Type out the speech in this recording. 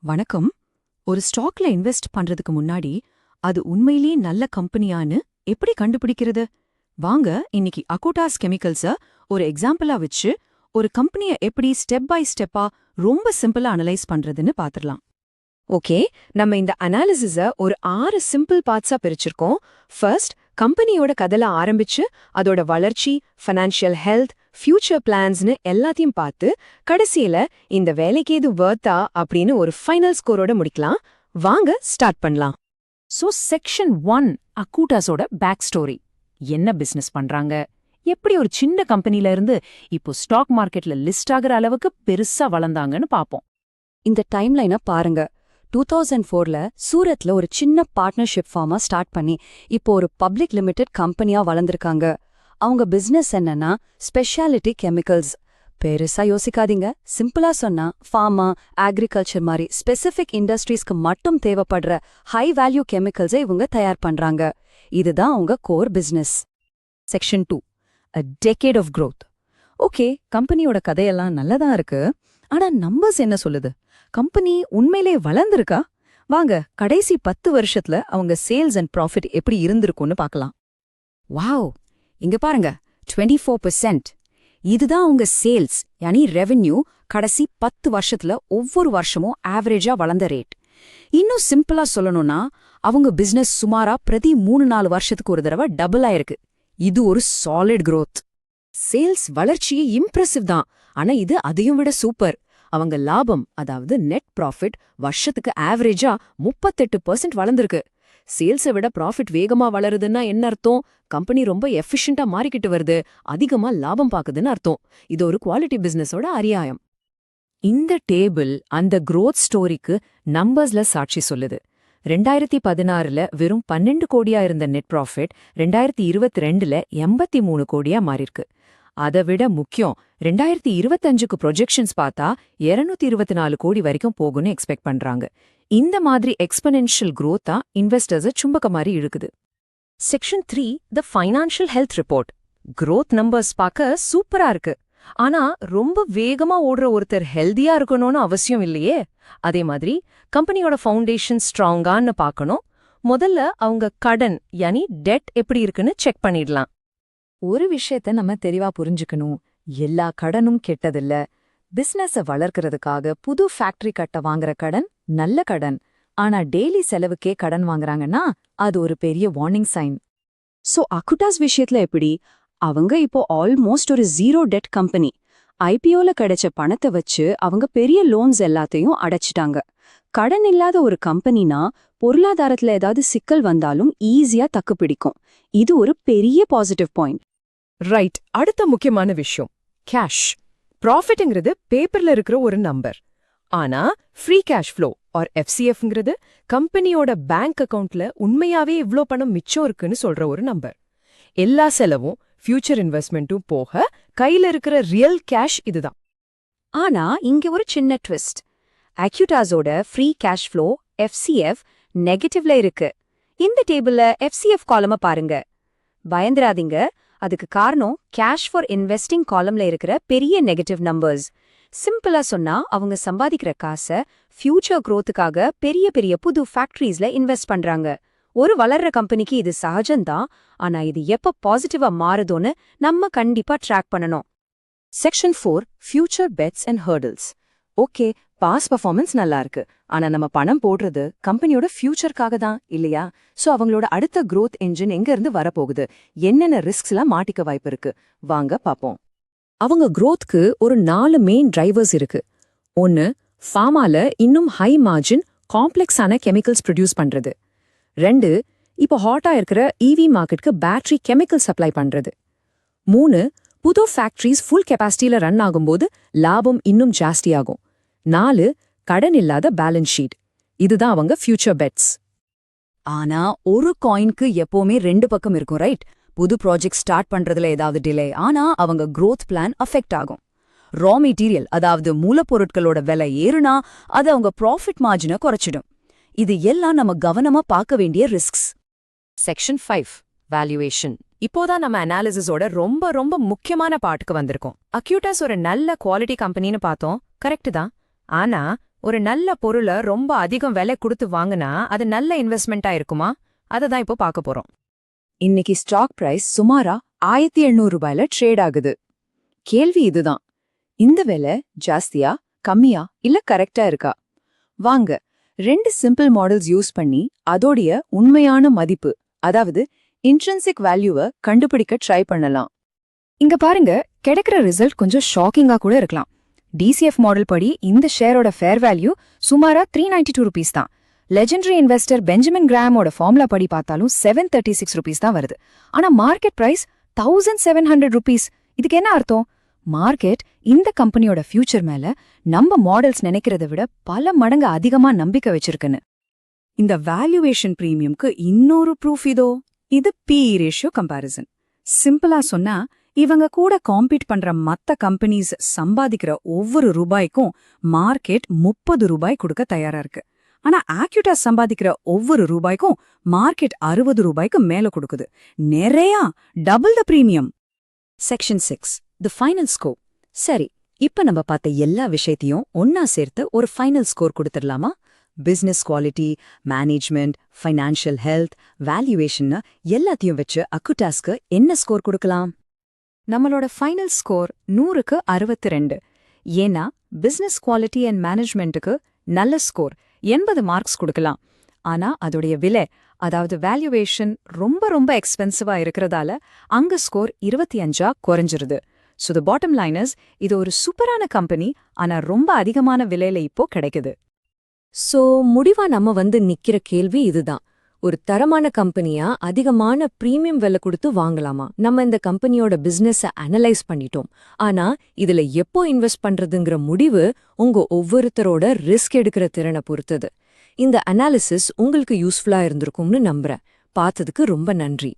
வணக்கம். ஒரு ஸ்டாக்ல இன்வெஸ்ட் பண்றதுக்கு முன்னாடி அது உண்மையிலேயே நல்ல கம்பெனியான்னு எப்படி கண்டுபிடிக்கிறது? வாங்க இன்னைக்கு அக்கோட்டாஸ் கெமிக்கல்ஸ ஒரு எக்ஸாம்பிளா வச்சு ஒரு கம்பெனிய எப்படி ஸ்டெப் பை ஸ்டெப்பா ரொம்ப சிம்பிளா அனலைஸ் பண்றதுன்னு பாத்துரலாம். ஓகே, நம்ம இந்த அனாலிசிஸ ஒரு 6 சிம்பிள் பார்ட்ஸா பிரிச்சிருக்கோம். ஃபர்ஸ்ட், கம்பெனியோட கதைல ஆரம்பிச்சு அதோட வளர்ச்சி, ஃபைனான்ஷியல் ஹெல்த், ஃபியூச்சர் பிளான்ஸ்னு எல்லாத்தையும் பார்த்து கடைசியில இந்த வேலைக்கு ஏது வர்த்தா அப்படின்னு ஒரு ஃபைனல் ஸ்கோரோட முடிக்கலாம். வாங்க ஸ்டார்ட் பண்ணலாம். சோ செக்ஷன் 1 அக்கூட்டாஸோட பேக் ஸ்டோரி. என்ன பிசினஸ் பண்றாங்க, எப்படி ஒரு சின்ன கம்பெனில இருந்து இப்போ ஸ்டாக் மார்க்கெட்ல லிஸ்ட் ஆகுற அளவுக்கு பெருசா வளர்ந்தாங்கன்னு பாப்போம். இந்த டைம்லைனை பாருங்க. 2004ல சூரத்ல ஒரு சின்ன பார்ட்னர்ஷிப் ஃபார்மா ஸ்டார்ட் பண்ணி இப்போ ஒரு பப்ளிக் லிமிடெட் கம்பெனியா வளர்ந்திருக்காங்க. அவங்க பிசினஸ் என்னன்னா ஸ்பெஷாலிட்டி கெமிக்கல்ஸ். பெருசா யோசிக்காதீங்க, சிம்பிளா சொன்னா ஃபார்மா, அக்ரிகல்ச்சர் மாதிரி ஸ்பெசிபிக் இண்டஸ்ட்ரீஸ்க்கு மட்டும் தேவைப்படுற ஹை வேல்யூ கெமிக்கல்ஸை இவங்க தயார் பண்றாங்க. இதுதான் அவங்க core business. Section 2, a decade of growth. Okay, கம்பெனியோட கதையெல்லாம் நல்லதா இருக்கு. ஆனா நம்பர்ஸ் என்ன சொல்லுது? கம்பெனி உண்மையிலே வளர்ந்திருக்கா? வாங்க கடைசி 10 வருஷத்துல அவங்க சேல்ஸ் அண்ட் ப்ராஃபிட் எப்படி இருந்திருக்கும்னு பார்க்கலாம். வாவ், இங்க பாருங்க, 24%. இதுதான் உங்க சேல்ஸ், யானி ரெவென்யூ கடைசி 10 வருஷத்துல ஒவ்வொரு வருஷமும் ஆவரேஜா வளர்ந்த ரேட். இன்னும் சிம்பிளா சொல்லணும்னா அவங்க பிசினஸ் சுமாரா பிரதி 3-4 வருஷத்துக்கு ஒரு தடவை டபுள் ஆயிருக்கு. இது ஒரு சாலிட் growth. சேல்ஸ் வளர்ச்சியே இம்ப்ரெசிவ் தான். ஆனா இது அதையும் விட சூப்பர். அவங்க லாபம், அதாவது நெட் ப்ராஃபிட் வருஷத்துக்கு ஆவரேஜா 38% வளர்ந்திருக்கு. சேல்ஸை விட ப்ராஃபிட் வேகமா வளருதுன்னா என்ன அர்த்தம்? கம்பெனி ரொம்ப எஃபிஷியண்டா மாறிக்கிட்டு வருது, அதிகமா லாபம் பாக்குதுன்னு அர்த்தம். இது ஒரு குவாலிட்டி பிசினஸோட அரியாயம். இந்த டேபிள் அந்த growth ஸ்டோரிக்கு நம்பர்ஸ்ல சாட்சி சொல்லுது. 2016ல வெறும் 12 கோடியா இருந்த நெட் ப்ராஃபிட் 2022ல 83 கோடியா மாறிருக்கு. அதை விட முக்கியம், 2025க்கு ப்ரொஜெக்ஷன்ஸ் பார்த்தா 224 கோடி வரைக்கும் போகும்னு எக்ஸ்பெக்ட் பண்றாங்க. இந்த மாதிரி எக்ஸ்பனென்ஷியல் growth-ஆ இன்வெஸ்டர்ஸை சும்பக்க மாதிரி இழுக்குது. செக்ஷன் 3, த financial health report. growth numbers பார்க்க சூப்பரா இருக்கு. ஆனா ரொம்ப வேகமா ஓடுற ஒருத்தர் ஹெல்தியா இருக்கணும்னு அவசியம் இல்லையே. அதே மாதிரி கம்பெனியோட ஃபவுண்டேஷன் ஸ்ட்ராங்கான்னு பார்க்கணும். முதல்ல அவங்க கடன், யானி டெட் எப்படி இருக்குன்னு செக் பண்ணிடலாம். ஒரு விஷயத்த நம்ம தெளிவா புரிஞ்சுக்கணும், எல்லா கடனும் கெட்டதில்ல. பிசினஸ வளர்க்கறதுக்காக புது ஃபேக்டரி கட்ட வாங்குற கடன் நல்ல கடன். ஆனா டெய்லி செலவுக்கே கடன் வாங்குறாங்கன்னா அது ஒரு பெரிய வார்னிங் சைன். சோ அக்குட்டாஸ் விஷயத்துல எப்படி? அவங்க இப்போ ஆல்மோஸ்ட் ஒரு ஜீரோ டெட் கம்பெனி. ஐபிஓல கிடைச்ச பணத்தை வச்சு அவங்க பெரிய லோன்ஸ் எல்லாத்தையும் அடைச்சிட்டாங்க. கடன் இல்லாத ஒரு கம்பெனினா பொருளாதாரத்துல ஏதாவது சிக்கல் வந்தாலும் ஈஸியா தக்கு பிடிக்கும். இது ஒரு பெரிய பாசிட்டிவ் பாயிண்ட். ரைட். அடுத்த முக்கியமான விஷயம் கேஷ். ப்ராஃபிட்ங்கிறது பேப்பர்ல இருக்கிற ஒரு நம்பர். ஆனா ஃப்ரீ கேஷ் ஃப்ளோ ஆர் FCFங்கிறது கம்பெனியோட பேங்க் அக்கவுண்ட்ல உண்மையாவே இவ்ளோ பணம் மிச்சம் இருக்குன்னு சொல்ற ஒரு நம்பர். எல்லா செலவும், ஃபியூச்சர் இன்வெஸ்ட்மெண்ட்டும் போக கையில இருக்கிற ரியல் கேஷ் இதுதான். ஆனா இங்க ஒரு சின்ன ட்விஸ்ட். அக்யூட்டாஸோட ஃப்ரீ கேஷ் ஃப்ளோ FCF நெகட்டிவ்ல இருக்கு. இந்த டேபிள்ல FCF காலம பாருங்க. பயந்துராதீங்க, அதுக்கு காரணம் கேஷ் ஃபார் இன்வெஸ்டிங் காலம்ல இருக்கிற பெரிய நெகட்டிவ் நம்பர்ஸ். சிம்பிளா சொன்னா அவங்க சம்பாதிக்கிற காசை ஃபியூச்சர் growthக்காக பெரிய பெரிய புது ஃபேக்டரிஸ்ல இன்வெஸ்ட் பண்றாங்க. ஒரு வளர்ற கம்பெனிக்கு இது சகஜம்தான். ஆனா இது எப்ப பாசிட்டிவா மாறுதோன்னு நம்ம கண்டிப்பா ட்ராக் பண்ணணும். Section 4, future bets and hurdles. Okay, past performance நல்லா இருக்கு. ஆனா நம்ம பணம் போடுறது கம்பெனியோட ஃபியூச்சர்க்காக தான் இல்லையா? சோ அவங்களோட அடுத்த growth என்ஜின் எங்க இருந்து வரப்போகுது, என்னென்ன ரிஸ்க்ஸ்லாம் மாட்டிக்க வாய்ப்பு இருக்கு, வாங்க பாப்போம். அவங்க growthக்கு ஒரு 4 மெயின் டிரைவர்ஸ் இருக்கு. 1, ஃபார்மால இன்னும் ஹை மார்ஜின் காம்ப்ளெக்ஸான கெமிக்கல்ஸ் ப்ரொடியூஸ் பண்றது. 2, இப்போ ஹாட்டா இருக்கிற EV மார்க்கெட்க்கு பேட்டரி கெமிக்கல் சப்ளை பண்றது. 3, புது ஃபேக்டரிஸ் ஃபுல் கெப்பாசிட்டியில ரன் ஆகும்போது லாபம் இன்னும் ஜாஸ்தியாகும். 4, கடன் இல்லாத பேலன்ஸ் ஷீட். இதுதான் அவங்க ஃபியூச்சர் பெட்ஸ். ஆனா ஒரு காயின்க்கு எப்பவுமே 2 பக்கம் இருக்கும், ரைட்? புது ப்ராஜெக்ட் ஸ்டார்ட் பண்றதுல ஏதாவது டிலே ஆனா அவங்க growth பிளான் அஃபெக்ட் ஆகும். ரா மெட்டீரியல், அதாவது மூலப்பொருட்களோட விலை ஏறுனா அது அவங்க ப்ராஃபிட் மார்ஜினை குறைச்சிடும். இது எல்லாம் நம்ம கவனமா பார்க்க வேண்டிய ரிஸ்க்ஸ். Section 5, valuation. இப்போதான் நம்ம அனாலிசிஸோட ரொம்ப ரொம்ப முக்கியமான பார்ட்டுக்கு வந்திருக்கோம். அக்யூட்டாஸ் ஒரு நல்ல குவாலிட்டி கம்பெனின்னு பார்த்தோம், கரெக்ட் தான். ஆனா ஒரு நல்ல பொருளை ரொம்ப அதிகம் விலை கொடுத்து வாங்கினா அது நல்ல இன்வெஸ்ட்மெண்ட்டா இருக்குமா? அதை தான் இப்போ பார்க்க போறோம். இன்னைக்கு ஸ்டாக் பிரைஸ் சுமாரா 1700 ரூபாயில ட்ரேட் ஆகுது. கேள்வி இதுதான், இந்த விலை ஜாஸ்தியா, கம்மியா இல்ல கரெக்டா இருக்கா? வாங்க 2 சிம்பிள் மாடல்ஸ் யூஸ் பண்ணி அதோடைய உண்மையான மதிப்பு, அதாவது இன்ட்ரின்சிக் வேல்யூவை கண்டுபிடிக்க ட்ரை பண்ணலாம். இங்க பாருங்க, கிடைக்கிற ரிசல்ட் கொஞ்சம் ஷாக்கிங்கா கூட இருக்கலாம். DCF மாடல் படி இந்த ஷேரோட ஃபேர் வேல்யூ சுமாரா 392 ரூபீஸ் தான். லெஜெண்டரி இன்வெஸ்டர் பெஞ்சமின் கிராமோட ஃபார்முலா படி பார்த்தாலும் 736 ரூபீஸ் தான் வருது. ஆனா மார்க்கெட் பிரைஸ் 1700 ரூபீஸ். இதுக்கு என்ன அர்த்தம்? மார்க்கெட் இந்த கம்பெனியோட ஃபியூச்சர் மேல நம்ம மாடல்ஸ் நினைக்கிறத விட பல மடங்கு அதிகமா நம்பிக்கை வச்சிருக்குன்னு. இந்த வேல்யூவேஷன் பிரீமியம்க்கு இன்னொரு ப்ரூஃப் இதோ. இது PE ரேஷியோ கம்பாரிசன். சிம்பிளா சொன்னா, இவங்க கூட காம்பீட் பண்ற மத்த கம்பெனிஸ் சம்பாதிக்கிற ஒவ்வொரு ரூபாய்க்கும் மார்க்கெட் 30 ரூபாய் கொடுக்க தயாரா இருக்கு. ஆனா ஆக்யூட்டாஸ் சம்பாதிக்கிற ஒவ்வொரு ரூபாய்க்கும் மார்க்கெட் 60 ரூபாய்க்கு மேல கொடுக்குது. நிறைய double the premium. Section 6, the final score. சரி, இப்ப நம்ம பார்த்த எல்லா விஷயத்தையும் ஒன்னா சேர்த்து ஒரு ஃபைனல் ஸ்கோர் கொடுத்துடலாமா? Business quality, management, financial health, valuation எல்லாத்தையும் வச்சு அக்குட்டாஸ்க்கு என்ன ஸ்கோர் கொடுக்கலாம்? நம்மளோட ஃபைனல் ஸ்கோர் 100க்கு 62. ஏன்னா பிசினஸ் குவாலிட்டி அண்ட் மேனேஜ்மெண்ட்டுக்கு நல்ல ஸ்கோர் 80 மார்க்ஸ் கொடுக்கலாம். ஆனா அதோடைய விலை, அதாவது வேல்யூவேஷன் ரொம்ப ரொம்ப எக்ஸ்பென்சிவா இருக்கிறதால அங்க ஸ்கோர் 25ஆ குறைஞ்சிருது. ஸோ தி பாட்டம் லைனர்ஸ், இது ஒரு சூப்பரான கம்பெனி, ஆனா ரொம்ப அதிகமான விலையில இப்போ கிடைக்குது. சோ முடிவா நம்ம நிக்கிற கேள்வி இதுதான், ஒரு தரமான கம்பெனியா அதிகமான பிரீமியம் விலை கொடுத்து வாங்கலாமா? நம்ம இந்த கம்பெனியோட பிசினஸ அனலைஸ் பண்ணிட்டோம். ஆனா இதுல எப்போ இன்வெஸ்ட் பண்றதுங்கிற முடிவு உங்க ஒவ்வொருத்தரோட ரிஸ்க் எடுக்கிற திறனை பொறுத்தது. இந்த அனாலிசிஸ் உங்களுக்கு யூஸ்ஃபுல்லா இருந்திருக்கும்னு நம்புறேன். பார்த்ததுக்கு ரொம்ப நன்றி.